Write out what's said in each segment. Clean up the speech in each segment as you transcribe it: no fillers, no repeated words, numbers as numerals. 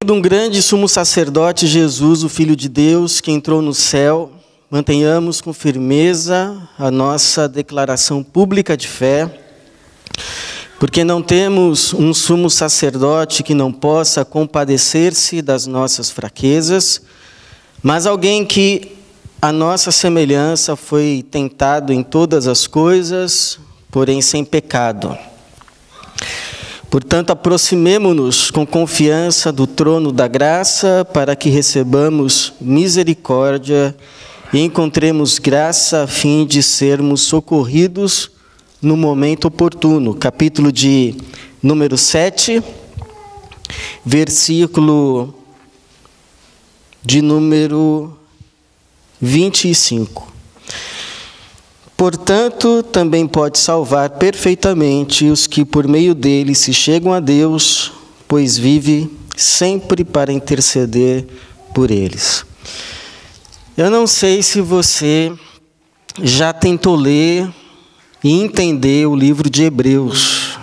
de um grande sumo sacerdote, Jesus, o Filho de Deus, que entrou no céu, mantenhamos com firmeza a nossa declaração pública de fé, porque não temos um sumo sacerdote que não possa compadecer-se das nossas fraquezas, mas alguém que, a nossa semelhança, foi tentado em todas as coisas, porém sem pecado. Portanto, aproximemo-nos com confiança do trono da graça para que recebamos misericórdia e encontremos graça a fim de sermos socorridos no momento oportuno. Capítulo de número 7, versículo de número 25. Portanto, também pode salvar perfeitamente os que por meio dele se chegam a Deus, pois vive sempre para interceder por eles. Eu não sei se você já tentou ler e entender o livro de Hebreus.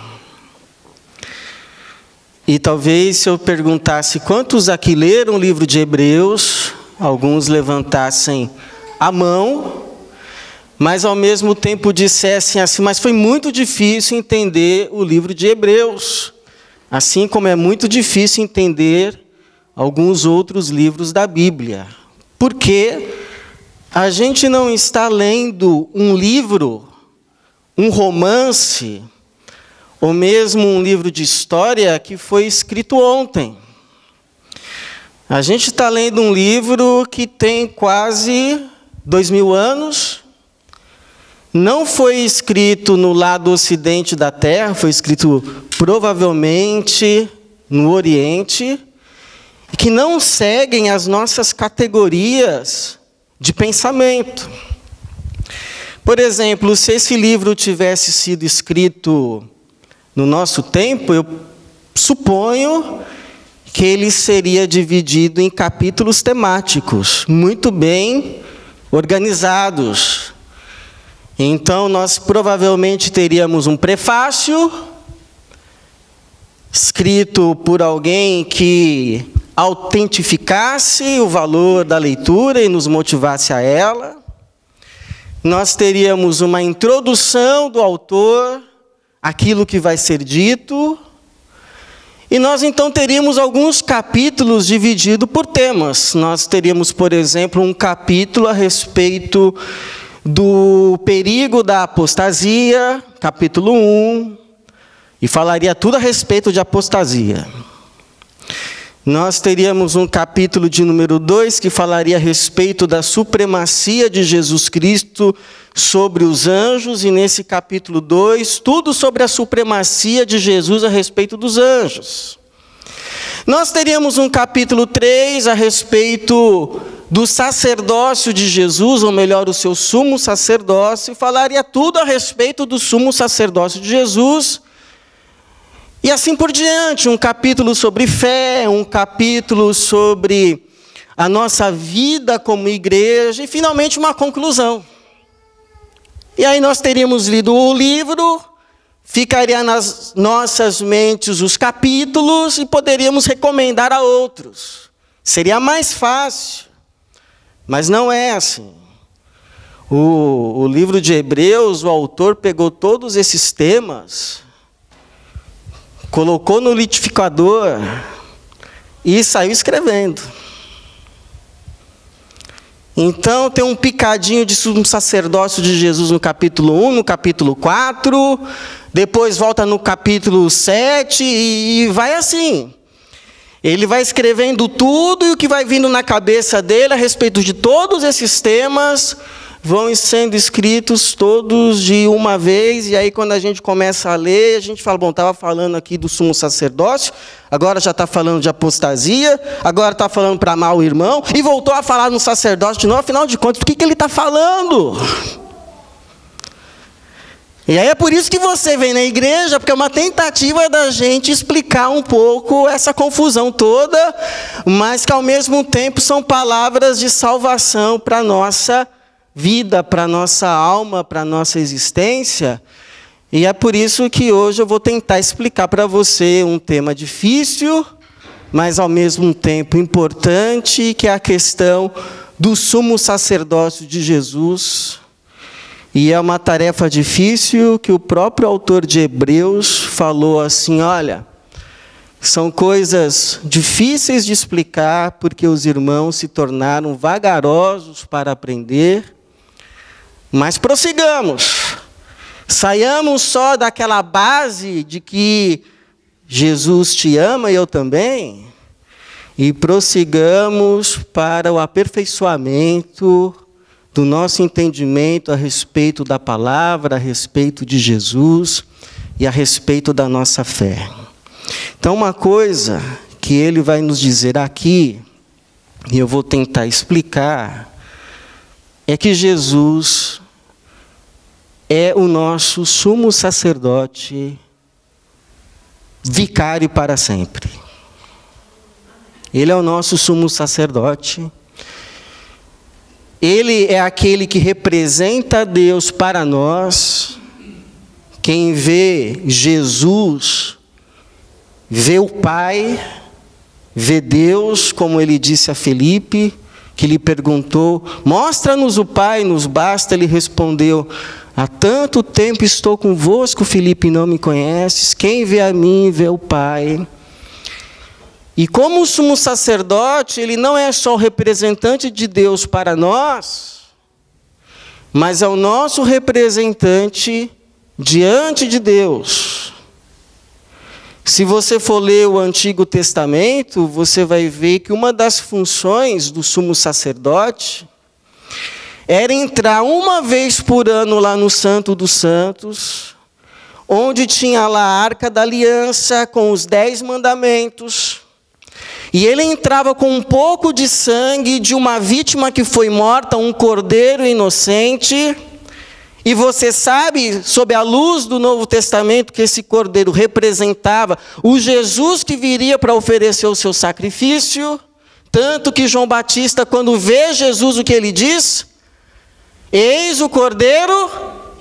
E talvez se eu perguntasse quantos aqui leram o livro de Hebreus, alguns levantassem a mão, mas ao mesmo tempo dissessem assim, mas foi muito difícil entender o livro de Hebreus, assim como é muito difícil entender alguns outros livros da Bíblia. Porque a gente não está lendo um livro, um romance, ou mesmo um livro de história que foi escrito ontem. A gente está lendo um livro que tem quase 2000 anos, não foi escrito no lado ocidente da Terra, foi escrito provavelmente no Oriente, e que não seguem as nossas categorias de pensamento. Por exemplo, se esse livro tivesse sido escrito no nosso tempo, eu suponho que ele seria dividido em capítulos temáticos, muito bem organizados. Então, nós provavelmente teríamos um prefácio, escrito por alguém que autentificasse o valor da leitura e nos motivasse a ela. Nós teríamos uma introdução do autor, aquilo que vai ser dito, e nós então teríamos alguns capítulos divididos por temas. Nós teríamos, por exemplo, um capítulo a respeito do perigo da apostasia, capítulo 1, e falaria tudo a respeito de apostasia. Nós teríamos um capítulo de número 2, que falaria a respeito da supremacia de Jesus Cristo sobre os anjos, e nesse capítulo 2, tudo sobre a supremacia de Jesus a respeito dos anjos. Nós teríamos um capítulo 3 a respeito do sacerdócio de Jesus, ou melhor, o seu sumo sacerdócio, e falaria tudo a respeito do sumo sacerdócio de Jesus, e assim por diante. Um capítulo sobre fé, um capítulo sobre a nossa vida como igreja, e finalmente uma conclusão. E aí nós teríamos lido o livro, ficaria nas nossas mentes os capítulos, e poderíamos recomendar a outros. Seria mais fácil. Mas não é assim. O livro de Hebreus, o autor pegou todos esses temas, colocou no liquidificador e saiu escrevendo. Então, tem um picadinho de sumo sacerdócio de Jesus no capítulo 1, no capítulo 4, depois volta no capítulo 7 e vai assim. Ele vai escrevendo tudo, e o que vai vindo na cabeça dele a respeito de todos esses temas vão sendo escritos todos de uma vez. E aí, quando a gente começa a ler, a gente fala, bom, estava falando aqui do sumo sacerdócio, agora já está falando de apostasia, agora está falando para amar o irmão, e voltou a falar no sacerdócio de novo. Afinal de contas, do que ele está falando? E aí é por isso que você vem na igreja, porque é uma tentativa da gente explicar um pouco essa confusão toda, mas que ao mesmo tempo são palavras de salvação para a nossa vida, para a nossa alma, para a nossa existência. E é por isso que hoje eu vou tentar explicar para você um tema difícil, mas ao mesmo tempo importante, que é a questão do sumo sacerdócio de Jesus. E é uma tarefa difícil que o próprio autor de Hebreus falou assim, olha, são coisas difíceis de explicar porque os irmãos se tornaram vagarosos para aprender, mas prossigamos. Saiamos só daquela base de que Jesus te ama e eu também, e prossigamos para o aperfeiçoamento do nosso entendimento a respeito da palavra, a respeito de Jesus e a respeito da nossa fé. Então, uma coisa que ele vai nos dizer aqui, e eu vou tentar explicar, é que Jesus é o nosso sumo sacerdote, vicário para sempre. Ele é o nosso sumo sacerdote. Ele é aquele que representa Deus para nós. Quem vê Jesus, vê o Pai, vê Deus, como ele disse a Felipe, que lhe perguntou, mostra-nos o Pai, nos basta. Ele respondeu, há tanto tempo estou convosco, Felipe, não me conheces. Quem vê a mim, vê o Pai. E como o sumo sacerdote, ele não é só o representante de Deus para nós, mas é o nosso representante diante de Deus. Se você for ler o Antigo Testamento, você vai ver que uma das funções do sumo sacerdote era entrar uma vez por ano lá no Santo dos Santos, onde tinha lá a Arca da Aliança com os 10 mandamentos, e ele entrava com um pouco de sangue de uma vítima que foi morta, um cordeiro inocente. E você sabe, sob a luz do Novo Testamento, que esse cordeiro representava o Jesus que viria para oferecer o seu sacrifício. Tanto que João Batista, quando vê Jesus, o que ele diz? Eis o cordeiro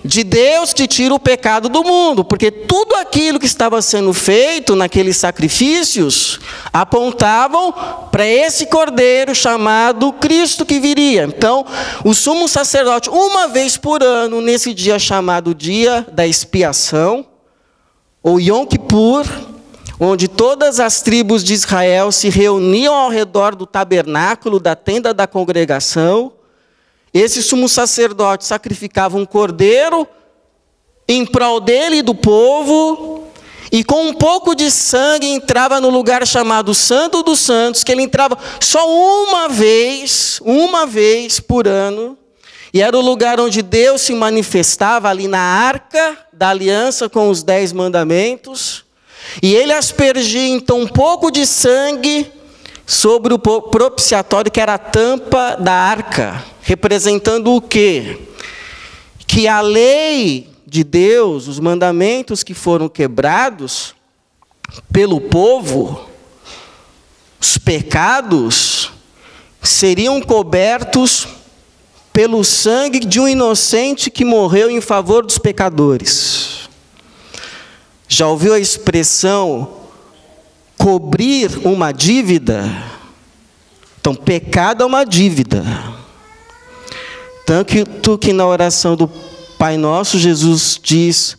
de Deus que tira o pecado do mundo, porque tudo aquilo que estava sendo feito naqueles sacrifícios apontavam para esse cordeiro chamado Cristo que viria. Então, o sumo sacerdote, uma vez por ano, nesse dia chamado Dia da Expiação, ou Yom Kippur, onde todas as tribos de Israel se reuniam ao redor do tabernáculo, da tenda da congregação, esse sumo sacerdote sacrificava um cordeiro em prol dele e do povo, e com um pouco de sangue entrava no lugar chamado Santo dos Santos, que ele entrava só uma vez por ano, e era o lugar onde Deus se manifestava, ali na Arca da Aliança com os 10 mandamentos, e ele aspergia então um pouco de sangue sobre o propiciatório, que era a tampa da arca, representando o quê? Que a lei de Deus, os mandamentos que foram quebrados pelo povo, os pecados, seriam cobertos pelo sangue de um inocente que morreu em favor dos pecadores. Já ouviu a expressão cobrir uma dívida? Então, pecado é uma dívida. Tanto que na oração do Pai Nosso, Jesus diz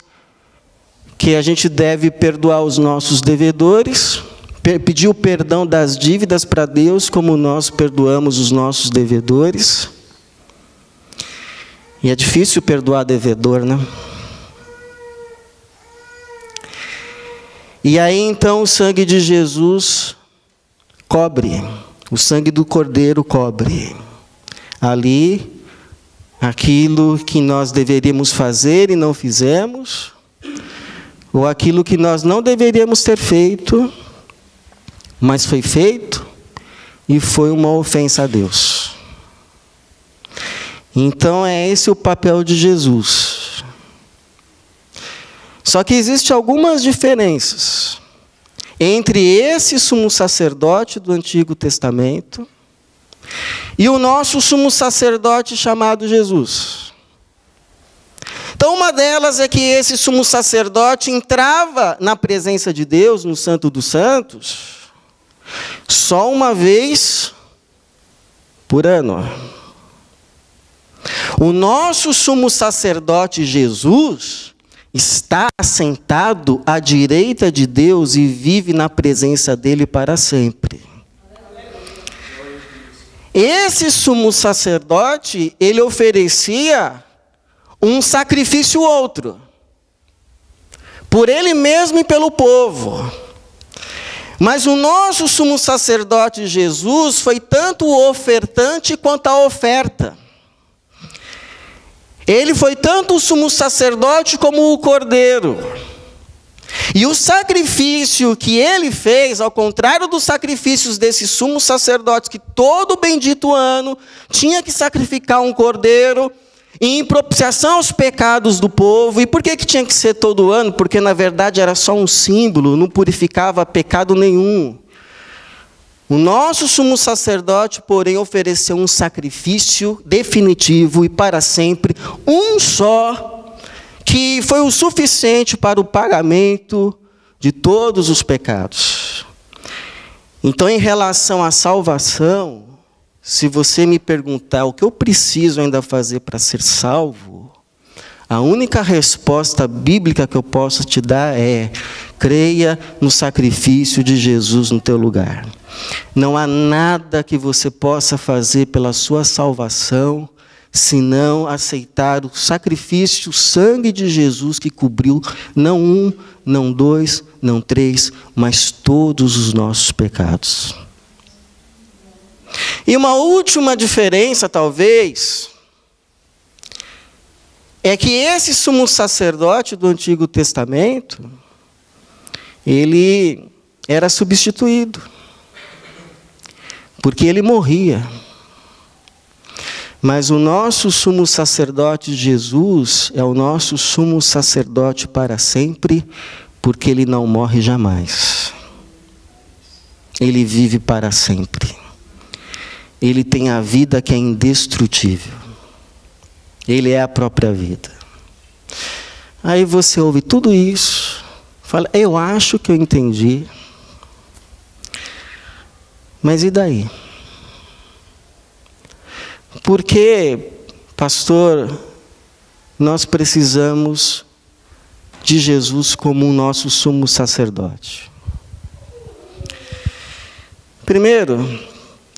que a gente deve perdoar os nossos devedores, pedir o perdão das dívidas para Deus, como nós perdoamos os nossos devedores. E é difícil perdoar devedor, né? E aí então o sangue de Jesus cobre, o sangue do cordeiro cobre ali aquilo que nós deveríamos fazer e não fizemos, ou aquilo que nós não deveríamos ter feito, mas foi feito e foi uma ofensa a Deus. Então é esse o papel de Jesus. Só que existem algumas diferenças entre esse sumo sacerdote do Antigo Testamento e o nosso sumo sacerdote chamado Jesus. Então, uma delas é que esse sumo sacerdote entrava na presença de Deus, no Santo dos Santos, só uma vez por ano. O nosso sumo sacerdote Jesus está sentado à direita de Deus e vive na presença dele para sempre. Esse sumo sacerdote, ele oferecia um sacrifício outro, por ele mesmo e pelo povo. Mas o nosso sumo sacerdote Jesus foi tanto o ofertante quanto a oferta. Ele foi tanto o sumo sacerdote como o cordeiro. E o sacrifício que ele fez, ao contrário dos sacrifícios desses sumos sacerdotes, que todo bendito ano tinha que sacrificar um cordeiro em propiciação aos pecados do povo. E por que tinha que ser todo ano? Porque na verdade era só um símbolo, não purificava pecado nenhum. O nosso sumo sacerdote, porém, ofereceu um sacrifício definitivo e para sempre, um só, que foi o suficiente para o pagamento de todos os pecados. Então, em relação à salvação, se você me perguntar o que eu preciso ainda fazer para ser salvo, a única resposta bíblica que eu posso te dar é: creia no sacrifício de Jesus no teu lugar. Não há nada que você possa fazer pela sua salvação, senão aceitar o sacrifício, o sangue de Jesus que cobriu, não um, não dois, não três, mas todos os nossos pecados. E uma última diferença, talvez, é que esse sumo sacerdote do Antigo Testamento, ele era substituído, porque ele morria. Mas o nosso sumo sacerdote Jesus é o nosso sumo sacerdote para sempre, porque ele não morre jamais. Ele vive para sempre. Ele tem a vida que é indestrutível. Ele é a própria vida. Aí você ouve tudo isso, fala: eu acho que eu entendi. Mas e daí? Porque, pastor, nós precisamos de Jesus como o nosso sumo sacerdote. Primeiro,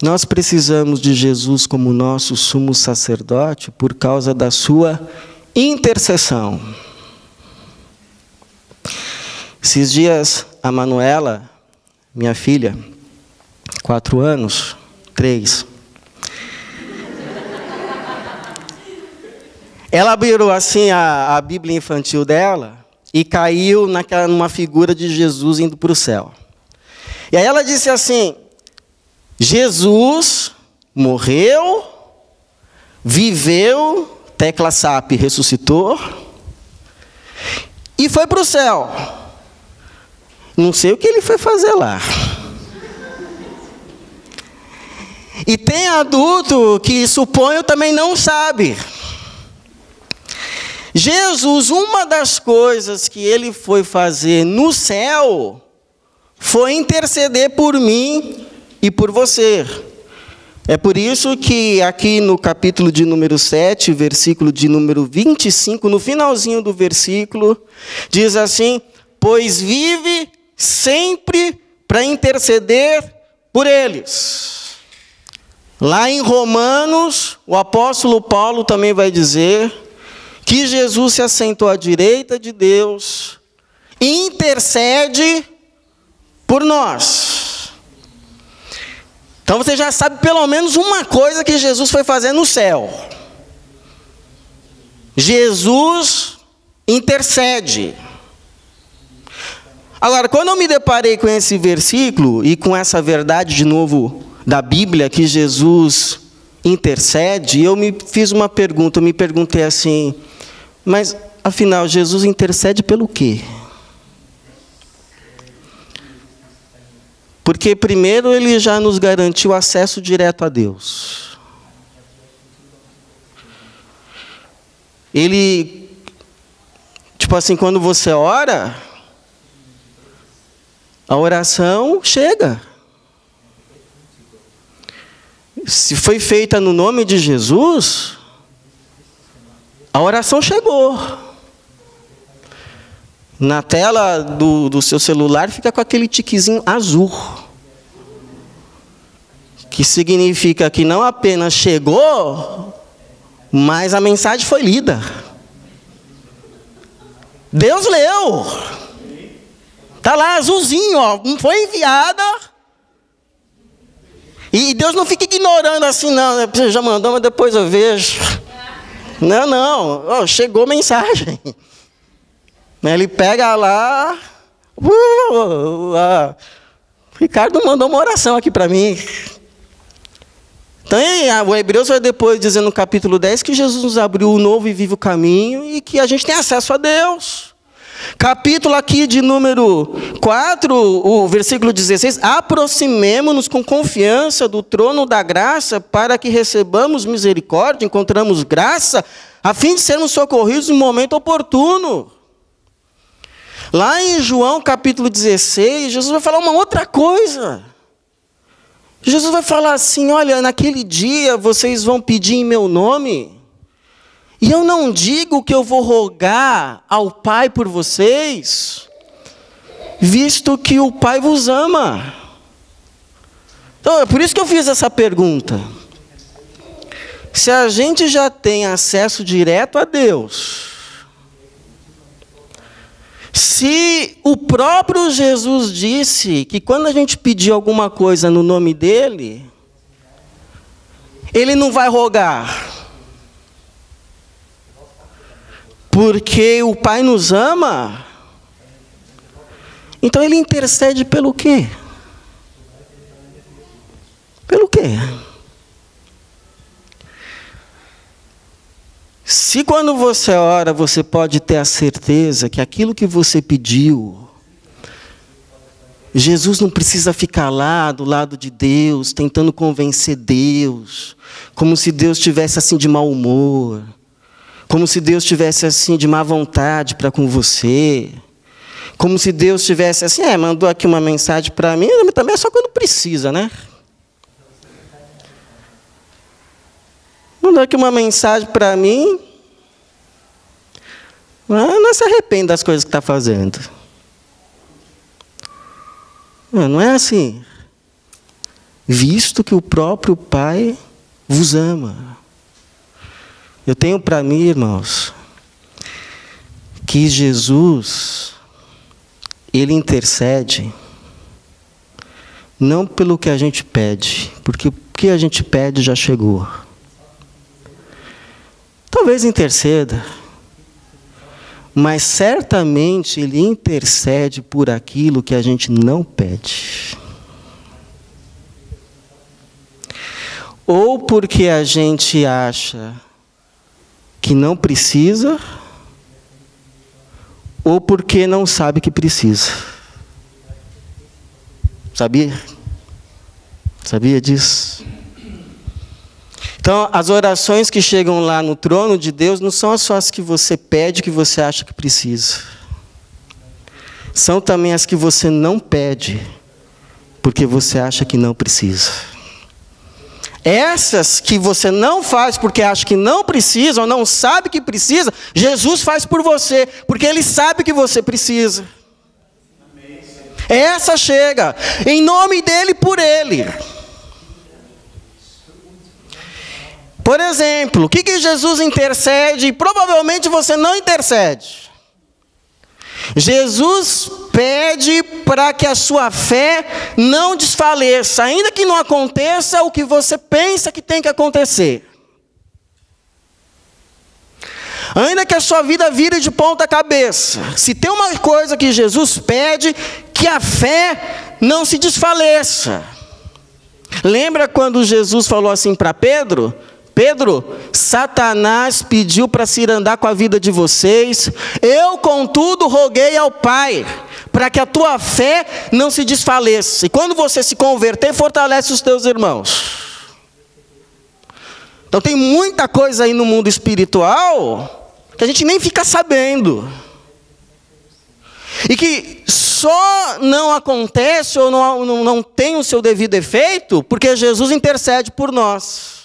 nós precisamos de Jesus como nosso sumo sacerdote por causa da sua intercessão. Esses dias, a Manuela, minha filha, 4 anos, 3. Ela abriu assim a Bíblia infantil dela e caiu numa figura de Jesus indo para o céu. E aí ela disse assim: Jesus morreu, viveu, tecla SAP, ressuscitou e foi para o céu. Não sei o que ele foi fazer lá. E tem adulto que suponho também não sabe. Jesus, uma das coisas que ele foi fazer no céu foi interceder por mim e por você. É por isso que aqui no capítulo de número 7, versículo de número 25, no finalzinho do versículo, diz assim: pois vive sempre para interceder por eles. Lá em Romanos, o apóstolo Paulo também vai dizer que Jesus se assentou à direita de Deus e intercede por nós. Então você já sabe pelo menos uma coisa que Jesus foi fazer no céu. Jesus intercede. Agora, quando eu me deparei com esse versículo e com essa verdade de novo da Bíblia, que Jesus intercede, eu me fiz uma pergunta, eu me perguntei assim: mas afinal, Jesus intercede pelo quê? Porque primeiro ele já nos garantiu acesso direto a Deus. Ele, tipo assim, quando você ora, a oração chega. se foi feita no nome de Jesus, a oração chegou. Na tela do seu celular fica com aquele tiquezinho azul, que significa que não apenas chegou, mas a mensagem foi lida. Deus leu. Está lá azulzinho, ó, foi enviada. E Deus não fica ignorando assim, não. Você já mandou, mas depois eu vejo. Não. Oh, chegou mensagem. Ele pega lá. Ricardo mandou uma oração aqui para mim. Então, o Hebreus vai depois dizer no capítulo 10 que Jesus nos abriu um novo e vivo caminho e que a gente tem acesso a Deus. Capítulo aqui de número 4, o versículo 16. Aproximemo-nos com confiança do trono da graça para que recebamos misericórdia, encontramos graça, a fim de sermos socorridos no momento oportuno. Lá em João capítulo 16, Jesus vai falar uma outra coisa. Jesus vai falar assim, olha, naquele dia vocês vão pedir em meu nome, e eu não digo que eu vou rogar ao Pai por vocês, visto que o Pai vos ama. Então, é por isso que eu fiz essa pergunta. Se a gente já tem acesso direto a Deus, se o próprio Jesus disse que quando a gente pedir alguma coisa no nome dele, ele não vai rogar, porque o Pai nos ama, então ele intercede pelo quê? Pelo quê? Se quando você ora, você pode ter a certeza que aquilo que você pediu, Jesus não precisa ficar lá do lado de Deus, tentando convencer Deus, como se Deus estivesse assim de mau humor, como se Deus estivesse assim de má vontade para com você, como se Deus estivesse assim, mandou aqui uma mensagem para mim, também é só quando precisa, né? Mandou aqui uma mensagem para mim, não se arrepende das coisas que está fazendo. Não é assim. Visto que o próprio Pai vos ama. Eu tenho para mim, irmãos, que Jesus, ele intercede não pelo que a gente pede, porque o que a gente pede já chegou. Talvez interceda, mas certamente ele intercede por aquilo que a gente não pede. Ou porque a gente acha que não precisa, ou porque não sabe que precisa. Sabia? Sabia disso? Então, as orações que chegam lá no trono de Deus não são só as que você pede, que você acha que precisa. São também as que você não pede, porque você acha que não precisa. Essas que você não faz porque acha que não precisa, ou não sabe que precisa, Jesus faz por você, porque Ele sabe que você precisa. Essa chega, em nome dEle, por Ele. Por exemplo, o que Jesus intercede e provavelmente você não intercede? Jesus pede para que a sua fé não desfaleça, ainda que não aconteça o que você pensa que tem que acontecer. Ainda que a sua vida vire de ponta cabeça. Se tem uma coisa que Jesus pede, que a fé não se desfaleça. Lembra quando Jesus falou assim para Pedro? Pedro, Satanás pediu para se ir andar com a vida de vocês. Eu, contudo, roguei ao Pai, para que a tua fé não se desfaleça. E quando você se converter, fortalece os teus irmãos. Então tem muita coisa aí no mundo espiritual que a gente nem fica sabendo. E que só só não acontece ou não tem o seu devido efeito porque Jesus intercede por nós.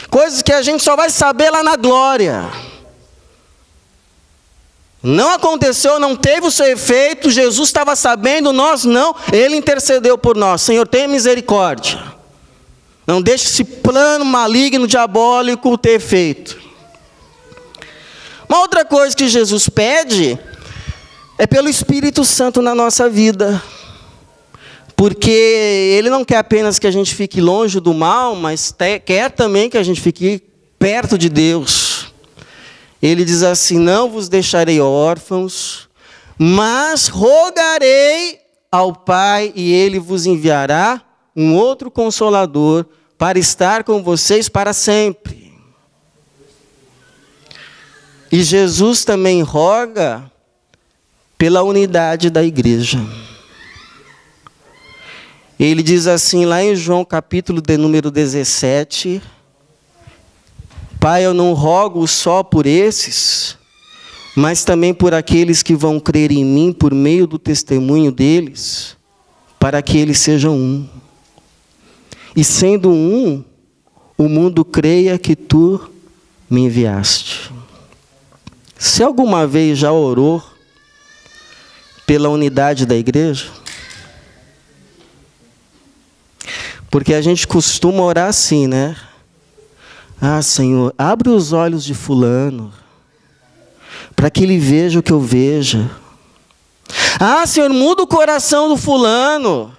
Coisas que a gente só vai saber lá na glória. Não aconteceu, não teve o seu efeito, Jesus estava sabendo, nós não, Ele intercedeu por nós. Senhor, tenha misericórdia. Não deixe esse plano maligno, diabólico ter efeito. Uma outra coisa que Jesus pede é pelo Espírito Santo na nossa vida. Porque Ele não quer apenas que a gente fique longe do mal, mas quer também que a gente fique perto de Deus. Ele diz assim: não vos deixarei órfãos, mas rogarei ao Pai e Ele vos enviará um outro Consolador para estar com vocês para sempre. E Jesus também roga pela unidade da igreja. Ele diz assim lá em João capítulo de número 17... Pai, eu não rogo só por esses, mas também por aqueles que vão crer em mim por meio do testemunho deles, para que eles sejam um. E sendo um, o mundo creia que tu me enviaste. Se alguma vez já orou pela unidade da igreja? Porque a gente costuma orar assim, né? Ah, Senhor, abre os olhos de fulano, para que ele veja o que eu veja. Ah, Senhor, muda o coração do fulano,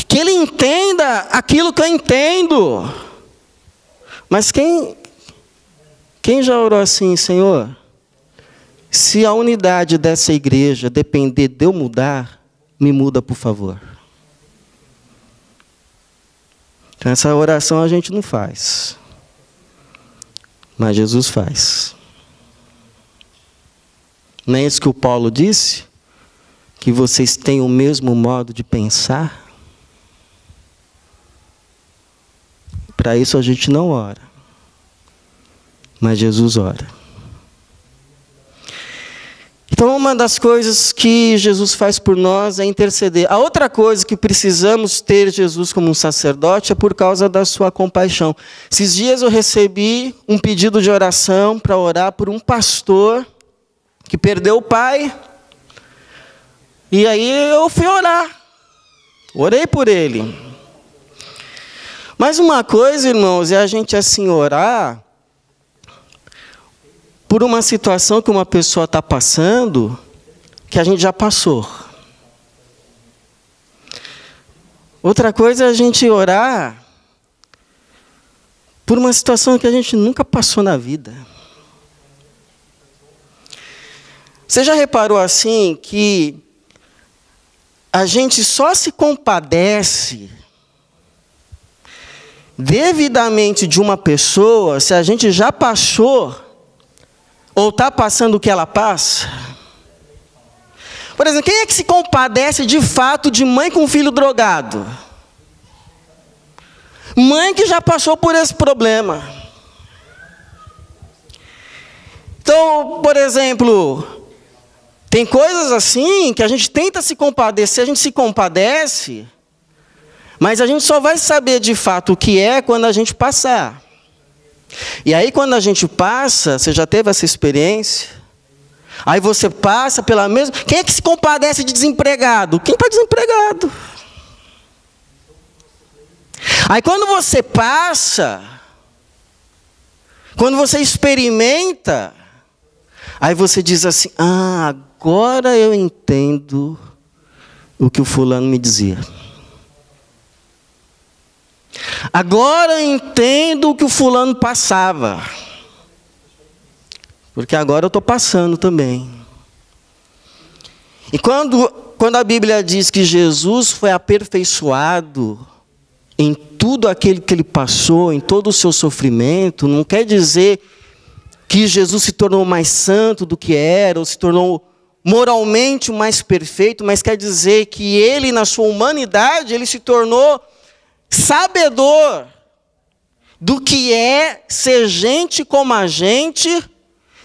que ele entenda aquilo que eu entendo. Mas quem já orou assim: Senhor, se a unidade dessa igreja depender de eu mudar, me muda, por favor. Então, essa oração a gente não faz, mas Jesus faz. Não é isso que o Paulo disse? Que vocês têm o mesmo modo de pensar? Para isso a gente não ora, mas Jesus ora. Então, uma das coisas que Jesus faz por nós é interceder. A outra coisa que precisamos ter Jesus como um sacerdote é por causa da sua compaixão. Esses dias eu recebi um pedido de oração para orar por um pastor que perdeu o pai. E aí eu fui orar. Orei por ele. Mas uma coisa, irmãos, é a gente assim orar por uma situação que uma pessoa está passando, que a gente já passou. Outra coisa é a gente orar por uma situação que a gente nunca passou na vida. Você já reparou assim que a gente só se compadece devidamente de uma pessoa se a gente já passou ou está passando o que ela passa? Por exemplo, quem é que se compadece de fato de mãe com filho drogado? Mãe que já passou por esse problema. Então, por exemplo, tem coisas assim que a gente tenta se compadecer, a gente se compadece, mas a gente só vai saber de fato o que é quando a gente passar. E aí quando a gente passa, você já teve essa experiência? Aí você passa pela mesma... Quem é que se compadece de desempregado? Quem está desempregado? Aí quando você passa, quando você experimenta, aí você diz assim: ah, agora eu entendo o que o fulano me dizia. Agora eu entendo o que o fulano passava. Porque agora eu estou passando também. E quando a Bíblia diz que Jesus foi aperfeiçoado em tudo aquilo que ele passou, em todo o seu sofrimento, não quer dizer que Jesus se tornou mais santo do que era, ou se tornou moralmente mais perfeito, mas quer dizer que ele, na sua humanidade, ele se tornou sabedor do que é ser gente como a gente,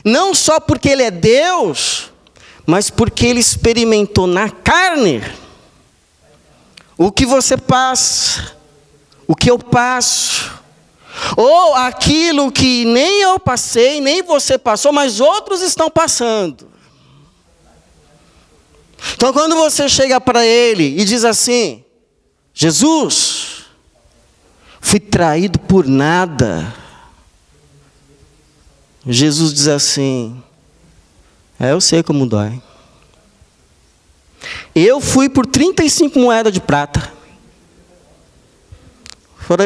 não só porque ele é Deus, mas porque ele experimentou na carne o que você passa, o que eu passo, ou aquilo que nem eu passei, nem você passou, mas outros estão passando. Então quando você chega para ele e diz assim: Jesus, fui traído por nada. Jesus diz assim: eu sei como dói. Eu fui por 35 moedas de prata.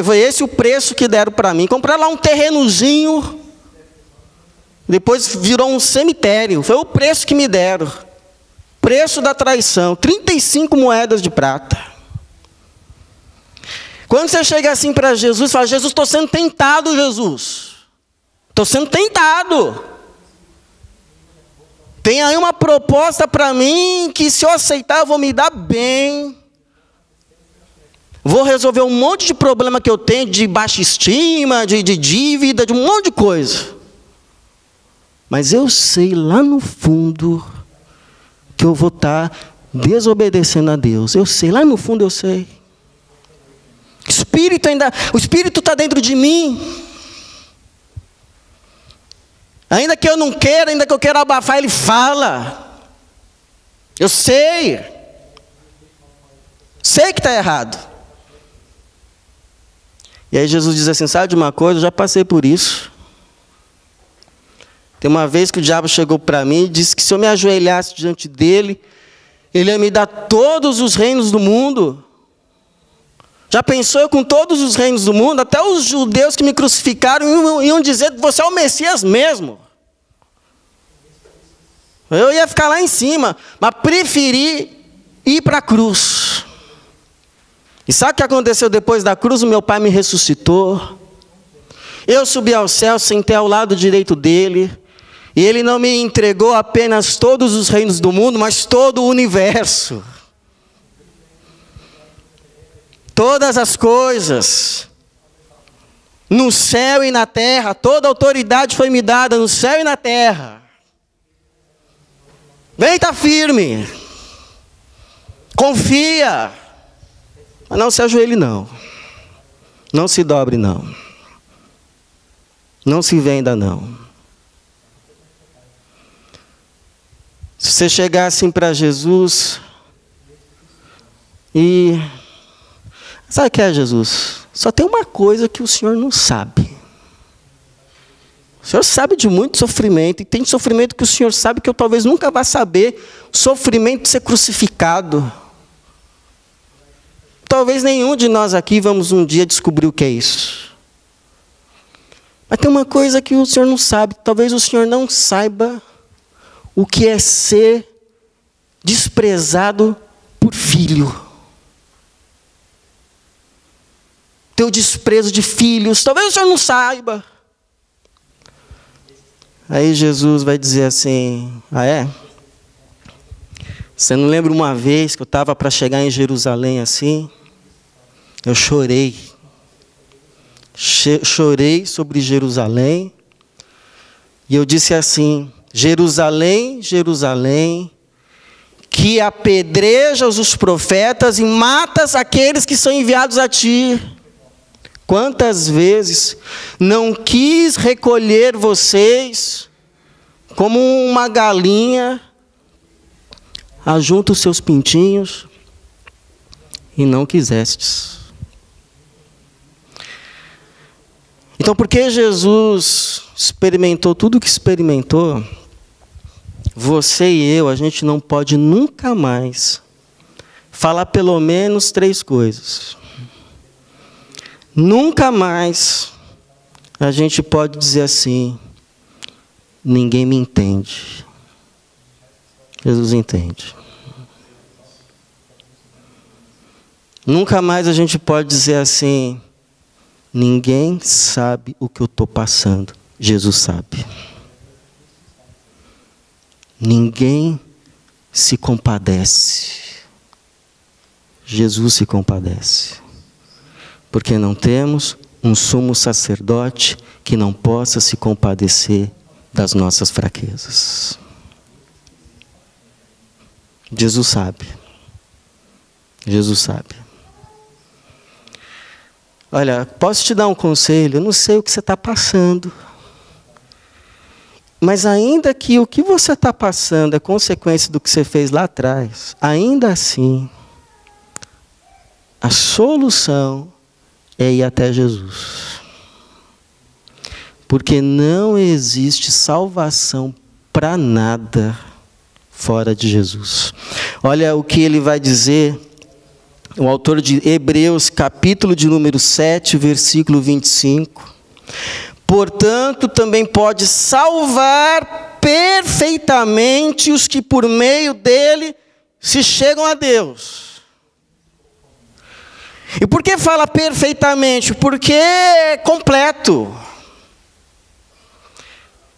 Foi esse o preço que deram para mim. Comprar lá um terrenozinho, depois virou um cemitério. Foi o preço que me deram. Preço da traição, 35 moedas de prata. Quando você chega assim para Jesus, fala: Jesus, estou sendo tentado, Jesus. Estou sendo tentado. Tem aí uma proposta para mim que, se eu aceitar, eu vou me dar bem. Vou resolver um monte de problema que eu tenho, de baixa estima, de dívida, de um monte de coisa. Mas eu sei lá no fundo que eu vou estar desobedecendo a Deus. Eu sei, lá no fundo eu sei. O Espírito está dentro de mim. Ainda que eu não queira, ainda que eu queira abafar, ele fala. Eu sei. Sei que está errado. E aí Jesus diz assim: sabe de uma coisa, eu já passei por isso. Tem uma vez que o diabo chegou para mim e disse que se eu me ajoelhasse diante dele, ele ia me dar todos os reinos do mundo. Já pensou eu com todos os reinos do mundo? Até os judeus que me crucificaram iam dizer que você é o Messias mesmo. Eu ia ficar lá em cima, mas preferi ir para a cruz. E sabe o que aconteceu depois da cruz? O meu pai me ressuscitou. Eu subi ao céu, sentei ao lado direito dele. E ele não me entregou apenas todos os reinos do mundo, mas todo o universo. Todas as coisas, no céu e na terra, toda autoridade foi me dada no céu e na terra. Vem, está firme. Confia. Mas não se ajoelhe não. Não se dobre não. Não se venda não. Se você chegar assim para Jesus e... sabe o que é, Jesus? Só tem uma coisa que o Senhor não sabe. O Senhor sabe de muito sofrimento. E tem sofrimento que o Senhor sabe que eu talvez nunca vá saber. O sofrimento de ser crucificado. Talvez nenhum de nós aqui vamos um dia descobrir o que é isso. Mas tem uma coisa que o Senhor não sabe. Talvez o Senhor não saiba o que é ser desprezado por filho. Teu desprezo de filhos, talvez o Senhor não saiba. Aí Jesus vai dizer assim: ah é? Você não lembra uma vez que eu estava para chegar em Jerusalém assim? Eu chorei. Chorei sobre Jerusalém. E eu disse assim: Jerusalém, Jerusalém, que apedrejas os profetas e matas aqueles que são enviados a ti. Quantas vezes não quis recolher vocês como uma galinha ajunta os seus pintinhos e não quisestes. Então, porque Jesus experimentou tudo o que experimentou, você e eu, a gente não pode nunca mais falar pelo menos 3 coisas. Nunca mais a gente pode dizer assim: ninguém me entende. Jesus entende. Nunca mais a gente pode dizer assim: ninguém sabe o que eu estou passando. Jesus sabe. Ninguém se compadece. Jesus se compadece. Porque não temos um sumo sacerdote que não possa se compadecer das nossas fraquezas. Jesus sabe. Jesus sabe. Olha, posso te dar um conselho? Eu não sei o que você está passando. Mas ainda que o que você está passando é consequência do que você fez lá atrás, ainda assim, a solução é ir até Jesus. Porque não existe salvação para nada fora de Jesus. Olha o que ele vai dizer, o autor de Hebreus, capítulo de número 7, versículo 25. Portanto, também pode salvar perfeitamente os que por meio dele se chegam a Deus. E por que fala perfeitamente? Porque é completo.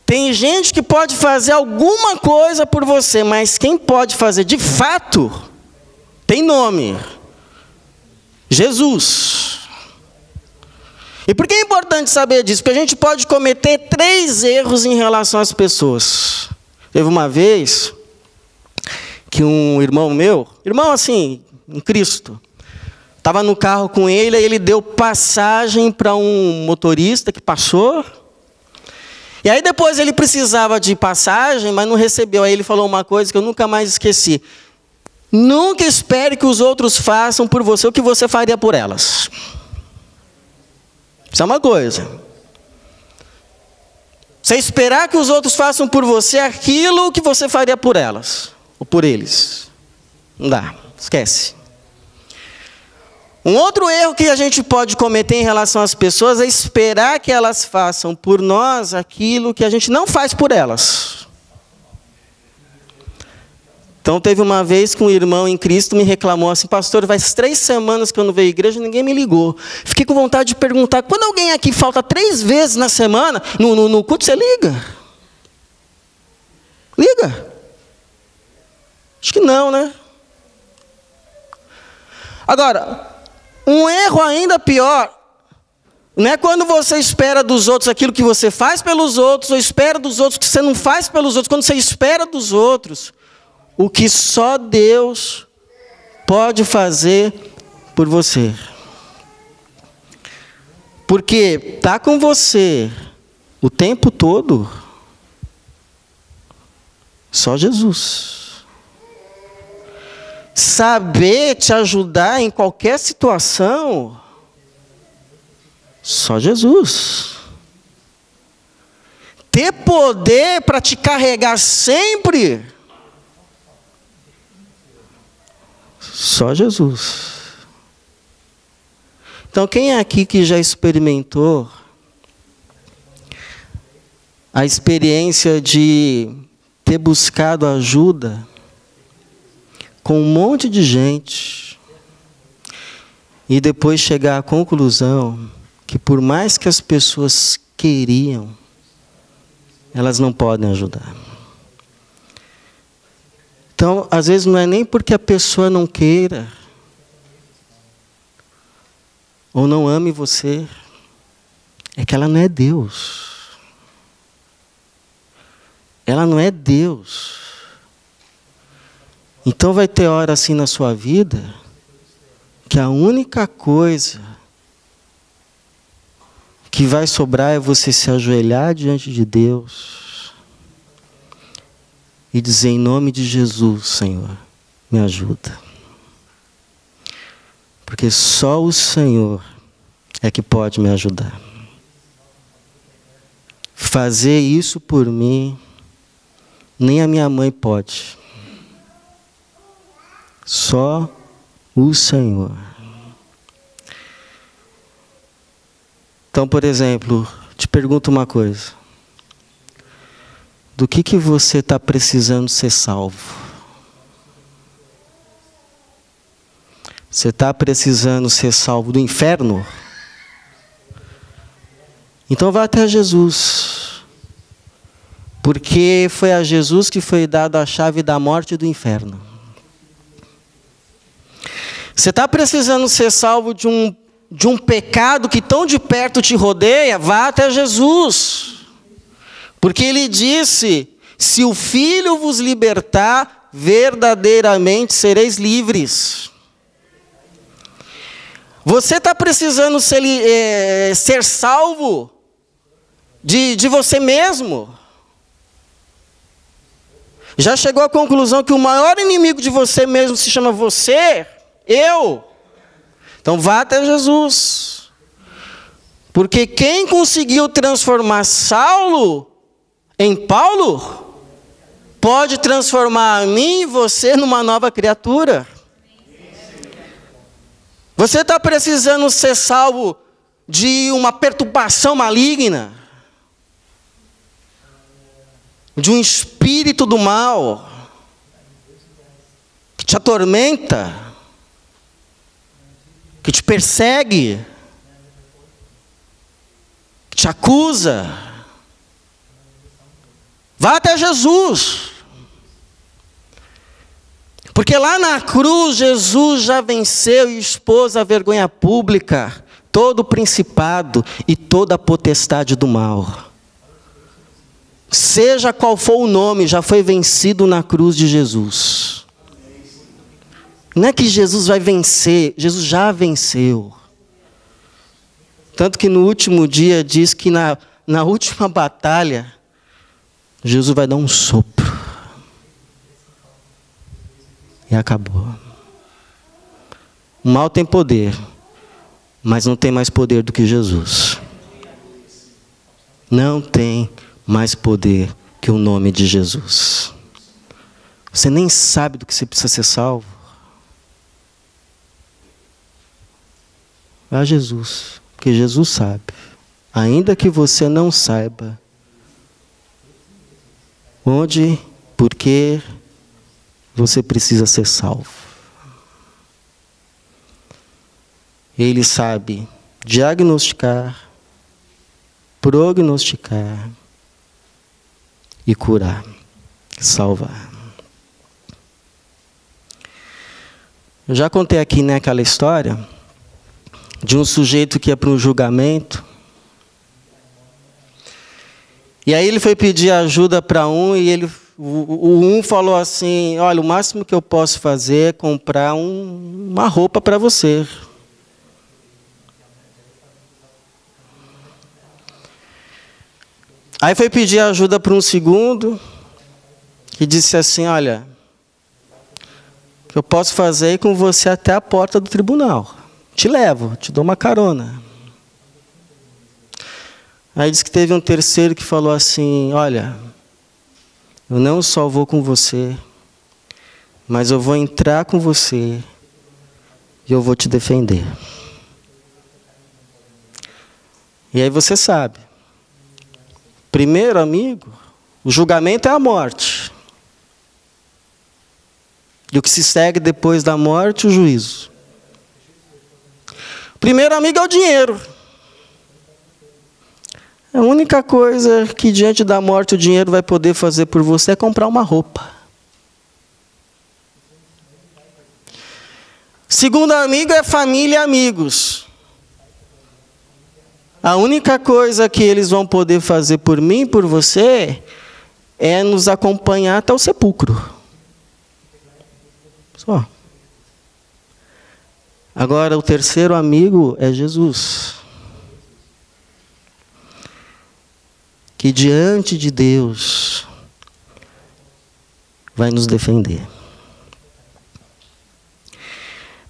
Tem gente que pode fazer alguma coisa por você, mas quem pode fazer de fato tem nome: Jesus. E por que é importante saber disso? Porque a gente pode cometer 3 erros em relação às pessoas. Teve uma vez que um irmão meu, irmão assim, em Cristo, estava no carro com ele, e ele deu passagem para um motorista que passou. E aí depois ele precisava de passagem, mas não recebeu. Aí ele falou uma coisa que eu nunca mais esqueci: nunca espere que os outros façam por você o que você faria por elas. Isso é uma coisa. Você esperar que os outros façam por você aquilo que você faria por elas, ou por eles. Não dá, esquece. Um outro erro que a gente pode cometer em relação às pessoas é esperar que elas façam por nós aquilo que a gente não faz por elas. Então teve uma vez que um irmão em Cristo me reclamou assim: pastor, faz 3 semanas que eu não vejo a igreja, ninguém me ligou. Fiquei com vontade de perguntar: quando alguém aqui falta 3 vezes na semana, no culto, você liga? Liga? Acho que não, né? Agora, um erro ainda pior, não é quando você espera dos outros aquilo que você faz pelos outros, ou espera dos outros que você não faz pelos outros. Quando você espera dos outros o que só Deus pode fazer por você. Porque está com você o tempo todo só Jesus. Saber te ajudar em qualquer situação, só Jesus. Ter poder para te carregar sempre, só Jesus. Então, quem é aqui que já experimentou a experiência de ter buscado ajuda com um monte de gente e depois chegar à conclusão que por mais que as pessoas queriam, elas não podem ajudar? Então, às vezes não é nem porque a pessoa não queira ou não ame você, é que ela não é Deus. Ela não é Deus. Então vai ter hora assim na sua vida que a única coisa que vai sobrar é você se ajoelhar diante de Deus e dizer: em nome de Jesus, Senhor, me ajuda. Porque só o Senhor é que pode me ajudar. Fazer isso por mim, nem a minha mãe pode. Só o Senhor. Então, por exemplo, te pergunto uma coisa: do que você está precisando ser salvo? Você está precisando ser salvo do inferno? Então vá até Jesus. Porque foi a Jesus que foi dada a chave da morte e do inferno. Você está precisando ser salvo de um pecado que tão de perto te rodeia? Vá até Jesus. Porque ele disse: se o Filho vos libertar, verdadeiramente sereis livres. Você está precisando ser salvo de você mesmo? Já chegou à conclusão que o maior inimigo de você mesmo se chama você? Eu? Então vá até Jesus. Porque quem conseguiu transformar Saulo em Paulo, pode transformar a mim e você numa nova criatura. Você está precisando ser salvo de uma perturbação maligna, de um espírito do mal, que te atormenta, que te persegue, que te acusa. Vá até Jesus. Porque lá na cruz, Jesus já venceu e expôs a vergonha pública, todo o principado e toda a potestade do mal. Seja qual for o nome, já foi vencido na cruz de Jesus. Não é que Jesus vai vencer, Jesus já venceu. Tanto que no último dia diz que na última batalha, Jesus vai dar um sopro. E acabou. O mal tem poder, mas não tem mais poder do que Jesus. Não tem mais poder que o nome de Jesus. Você nem sabe do que você precisa ser salvo. Vá a Jesus, porque Jesus sabe. Ainda que você não saiba onde, por que você precisa ser salvo. Ele sabe diagnosticar, prognosticar e curar, salvar. Eu já contei aqui, né, aquela história de um sujeito que ia para um julgamento. E aí ele foi pedir ajuda para um e o falou assim: olha, o máximo que eu posso fazer é comprar uma roupa para você. Aí foi pedir ajuda para um segundo, que disse assim: olha, o que eu posso fazer é ir com você até a porta do tribunal. Te levo, te dou uma carona. Aí disse que teve um terceiro que falou assim: olha, eu não só vou com você, mas eu vou entrar com você e eu vou te defender. E aí você sabe. Primeiro, amigo, o julgamento é a morte. E o que se segue depois da morte, o juízo. Primeiro, amigo, é o dinheiro. A única coisa que diante da morte o dinheiro vai poder fazer por você é comprar uma roupa. Segundo amigo é família e amigos. A única coisa que eles vão poder fazer por mim e por você é nos acompanhar até o sepulcro. Só. Agora, o terceiro amigo é Jesus. Que diante de Deus vai nos defender.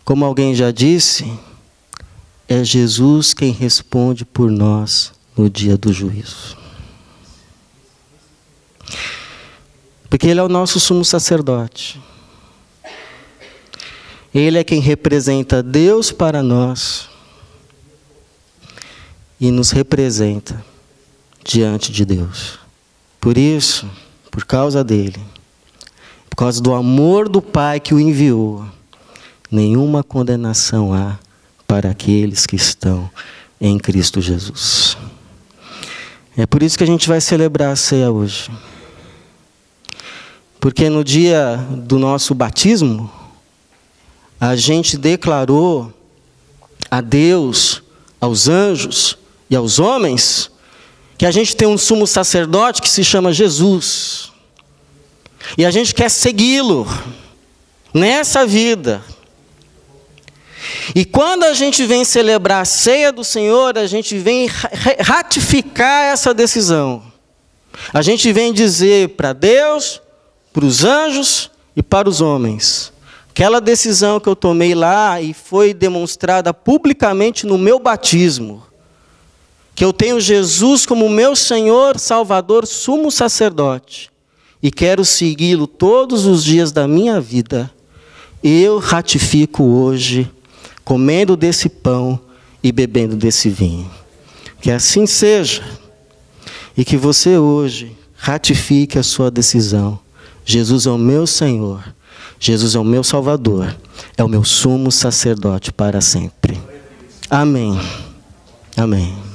Como alguém já disse, é Jesus quem responde por nós no dia do juízo. Porque Ele é o nosso sumo sacerdote. Ele é quem representa Deus para nós e nos representa diante de Deus. Por isso, por causa dele, por causa do amor do Pai que o enviou, nenhuma condenação há para aqueles que estão em Cristo Jesus. É por isso que a gente vai celebrar a ceia hoje. Porque no dia do nosso batismo, a gente declarou a Deus, aos anjos e aos homens, que a gente tem um sumo sacerdote que se chama Jesus. E a gente quer segui-lo nessa vida. E quando a gente vem celebrar a ceia do Senhor, a gente vem ratificar essa decisão. A gente vem dizer para Deus, para os anjos e para os homens: aquela decisão que eu tomei lá e foi demonstrada publicamente no meu batismo, que eu tenho Jesus como meu Senhor, Salvador, sumo sacerdote, e quero segui-lo todos os dias da minha vida, eu ratifico hoje, comendo desse pão e bebendo desse vinho. Que assim seja, e que você hoje ratifique a sua decisão. Jesus é o meu Senhor, Jesus é o meu Salvador, é o meu sumo sacerdote para sempre. Amém. Amém.